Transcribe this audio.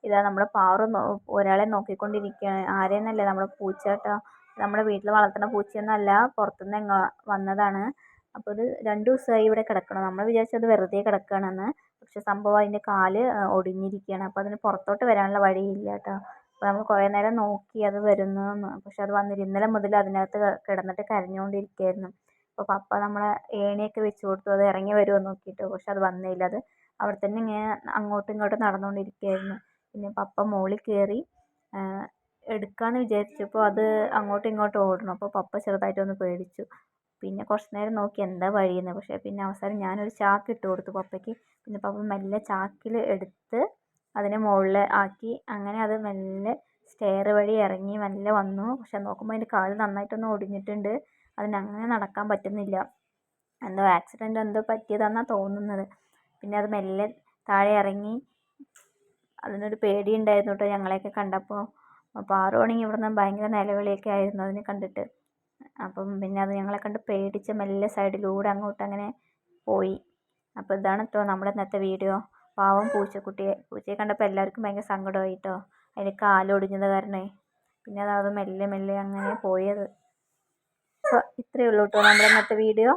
ഇതാ നമ്മുടെ പാറു ഒരാളെ നോക്കിക്കൊണ്ടിരിക്കുകയാണ്. ആരെയെന്നല്ല, നമ്മുടെ പൂച്ച കേട്ടോ. നമ്മുടെ വീട്ടിൽ വളർത്തുന്ന പൂച്ചയൊന്നുമല്ല, പുറത്തുനിന്ന് വന്നതാണ്. അപ്പോൾ ഇത് 2 ദിവസമായി ഇവിടെ കിടക്കണം. നമ്മൾ വിചാരിച്ചത് വെറുതെ കിടക്കുകയാണെന്ന്. പക്ഷെ സംഭവം അതിൻ്റെ കാല് ഒടിഞ്ഞിരിക്കുകയാണ്. അപ്പോൾ അതിന് പുറത്തോട്ട് വരാനുള്ള വഴിയില്ല കേട്ടോ. അപ്പോൾ നമ്മൾ കുറേ നേരം നോക്കി അത് വരുന്നതെന്ന്, പക്ഷെ അത് വന്നില്ല. ഇന്നലെ മുതൽ അതിനകത്ത് കിടന്നിട്ട് കരഞ്ഞുകൊണ്ടിരിക്കുകയായിരുന്നു. അപ്പോൾ പപ്പ നമ്മളെ ഏണിയൊക്കെ വെച്ച് കൊടുത്തു, അത് ഇറങ്ങി വരുമോ നോക്കിയിട്ട്. പക്ഷെ അത് വന്നില്ല. അത് അവിടെ തന്നെ ഇങ്ങനെ അങ്ങോട്ടും ഇങ്ങോട്ടും നടന്നുകൊണ്ടിരിക്കുകയായിരുന്നു. പിന്നെ പപ്പ മുകളിൽ കയറി എടുക്കാമെന്ന് വിചാരിച്ചപ്പോൾ അത് അങ്ങോട്ടും ഇങ്ങോട്ടും ഓടണം. അപ്പോൾ പപ്പ ചെറുതായിട്ടൊന്ന് പേടിച്ചു. പിന്നെ കുറച്ച് നേരം നോക്കി എന്താ വഴിയെന്ന്. പക്ഷേ പിന്നെ അവസാനം ഞാനൊരു ചാക്ക് ഇട്ട് കൊടുത്തു പപ്പയ്ക്ക്. പിന്നെ പപ്പ മെല്ലെ ചാക്കിൽ എടുത്ത് അതിനെ മുകളിൽ ആക്കി. അങ്ങനെ അത് മെല്ലെ സ്റ്റെയർ വഴി ഇറങ്ങി മെല്ലെ വന്നു. പക്ഷെ നോക്കുമ്പോൾ അതിൻ്റെ കാല് നന്നായിട്ടൊന്ന് ഒടിഞ്ഞിട്ടുണ്ട്. അതിനങ്ങനെ നടക്കാൻ പറ്റുന്നില്ല. എന്തോ ആക്സിഡൻറ്റ് എന്തോ പറ്റിയതാണെന്നാണ് തോന്നുന്നത്. പിന്നെ അത് മെല്ലെ താഴെ ഇറങ്ങി. അതിനൊരു പേടി ഉണ്ടായിരുന്നു കേട്ടോ ഞങ്ങളെയൊക്കെ കണ്ടപ്പോൾ. പാറു ആണെങ്കിൽ ഇവിടെ നിന്ന് ഭയങ്കര നിലവിളിയൊക്കെ ആയിരുന്നു അതിനെ കണ്ടിട്ട്. അപ്പം പിന്നെ അത് ഞങ്ങളെ കണ്ട് പേടിച്ച് മെല്ലെ സൈഡിലൂടെ അങ്ങോട്ട് അങ്ങനെ പോയി. അപ്പോൾ ഇതാണ് കേട്ടോ നമ്മുടെ ഇന്നത്തെ വീഡിയോ. പാവം പൂച്ചയെ കണ്ടപ്പോൾ എല്ലാവർക്കും ഭയങ്കര സങ്കടമായി കേട്ടോ, അതിന് കാലൊടിഞ്ഞത് കാരണേ. പിന്നെ അത് മെല്ലെ മെല്ലെ അങ്ങനെ പോയത്. അപ്പോൾ ഇത്രയേ ഉള്ളൂ കേട്ടോ നമ്മുടെ ഇന്നത്തെ വീഡിയോ.